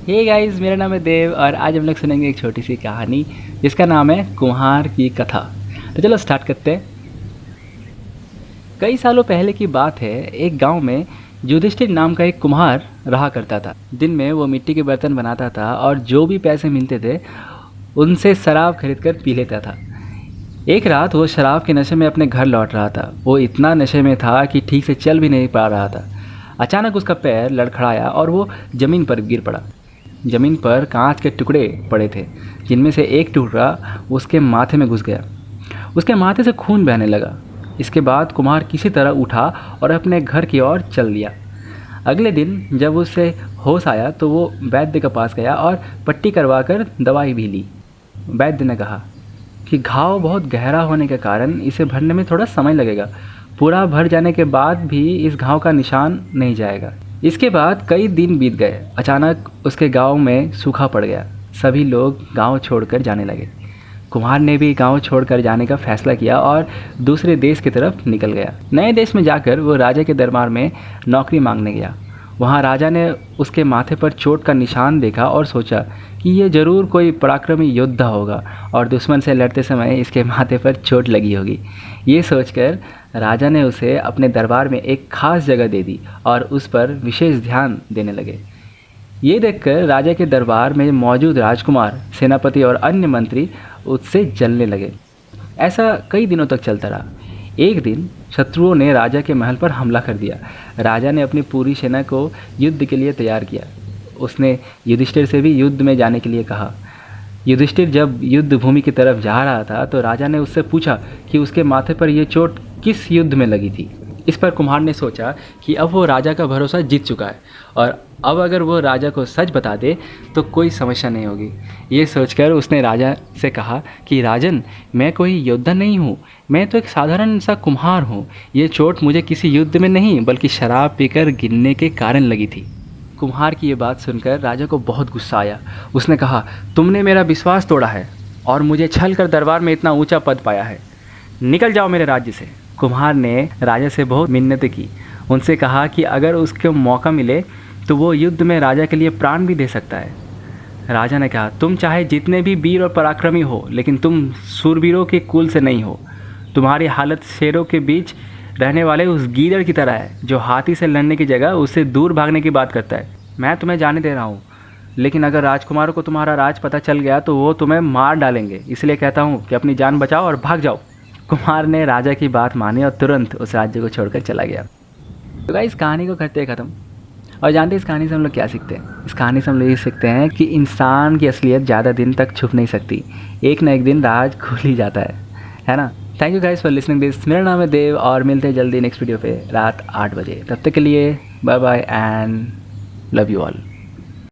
Hey guys, मेरा नाम है देव और आज हम लोग सुनेंगे एक छोटी सी कहानी जिसका नाम है कुम्हार की कथा। तो चलो स्टार्ट करते हैं। कई सालों पहले की बात है। एक गांव में युधिष्ठिर नाम का एक कुम्हार रहा करता था। दिन में वो मिट्टी के बर्तन बनाता था और जो भी पैसे मिलते थे उनसे शराब खरीद कर पी लेता था। एक रात वो शराब के नशे में अपने घर लौट रहा था। वो इतना नशे में था कि ठीक से चल भी नहीं पा रहा था। अचानक उसका पैर लड़खड़ाया और वो ज़मीन पर गिर पड़ा। ज़मीन पर कांच के टुकड़े पड़े थे, जिनमें से एक टुकड़ा उसके माथे में घुस गया। उसके माथे से खून बहने लगा। इसके बाद कुम्हार किसी तरह उठा और अपने घर की ओर चल दिया। अगले दिन जब उसे होश आया तो वो वैद्य के पास गया और पट्टी करवा कर दवाई भी ली। वैद्य ने कहा कि घाव बहुत गहरा होने के कारण इसे भरने में थोड़ा समय लगेगा। पूरा भर जाने के बाद भी इस घाव का निशान नहीं जाएगा। इसके बाद कई दिन बीत गए। अचानक उसके गांव में सूखा पड़ गया। सभी लोग गांव छोड़कर जाने लगे। कुम्हार ने भी गांव छोड़कर जाने का फैसला किया और दूसरे देश की तरफ निकल गया। नए देश में जाकर वो राजा के दरबार में नौकरी मांगने गया। वहाँ राजा ने उसके माथे पर चोट का निशान देखा और सोचा कि ये ज़रूर कोई पराक्रमी योद्धा होगा और दुश्मन से लड़ते समय इसके माथे पर चोट लगी होगी। ये सोचकर राजा ने उसे अपने दरबार में एक खास जगह दे दी और उस पर विशेष ध्यान देने लगे। ये देखकर राजा के दरबार में मौजूद राजकुमार, सेनापति और अन्य मंत्री उससे जलने लगे। ऐसा कई दिनों तक चलता रहा। एक दिन शत्रुओं ने राजा के महल पर हमला कर दिया। राजा ने अपनी पूरी सेना को युद्ध के लिए तैयार किया। उसने युधिष्ठिर से भी युद्ध में जाने के लिए कहा। युधिष्ठिर जब युद्ध भूमि की तरफ जा रहा था तो राजा ने उससे पूछा कि उसके माथे पर यह चोट किस युद्ध में लगी थी। इस पर कुम्हार ने सोचा कि अब वो राजा का भरोसा जीत चुका है और अब अगर वो राजा को सच बता दे तो कोई समस्या नहीं होगी। ये सोचकर उसने राजा से कहा कि राजन, मैं कोई योद्धा नहीं हूँ, मैं तो एक साधारण सा कुम्हार हूँ। ये चोट मुझे किसी युद्ध में नहीं बल्कि शराब पीकर गिरने के कारण लगी थी। कुम्हार की ये बात सुनकर राजा को बहुत गुस्सा आया। उसने कहा, तुमने मेरा विश्वास तोड़ा है और मुझे छल कर दरबार में इतना ऊंचा पद पाया है। निकल जाओ मेरे राज्य से। कुम्हार ने राजा से बहुत मिन्नतें की। उनसे कहा कि अगर उसको मौका मिले तो वो युद्ध में राजा के लिए प्राण भी दे सकता है। राजा ने कहा, तुम चाहे जितने भी वीर और पराक्रमी हो, लेकिन तुम सूरवीरों के कुल से नहीं हो। तुम्हारी हालत शेरों के बीच रहने वाले उस गीदड़ की तरह है जो हाथी से लड़ने की जगह उससे दूर भागने की बात करता है। मैं तुम्हें जाने दे रहा हूँ, लेकिन अगर राजकुमारों को तुम्हारा राज पता चल गया तो वो तुम्हें मार डालेंगे। इसलिए कहता हूँ कि अपनी जान बचाओ और भाग जाओ। कुम्हार ने राजा की बात मानी और तुरंत उस राज्य को छोड़कर चला गया। तो गाइस, इस कहानी को करते हैं ख़त्म। और जानते हैं इस कहानी से हम लोग क्या सीखते हैं? इस कहानी से हम लोग ये सीखते हैं कि इंसान की असलियत ज़्यादा दिन तक छुप नहीं सकती। एक ना एक दिन राज खुल ही जाता है ना। Thank you guys for listening this. मेरा नाम है देव और मिलते हैं जल्दी नेक्स्ट वीडियो पे रात 8 बजे। तब तक के लिए bye bye and love you all.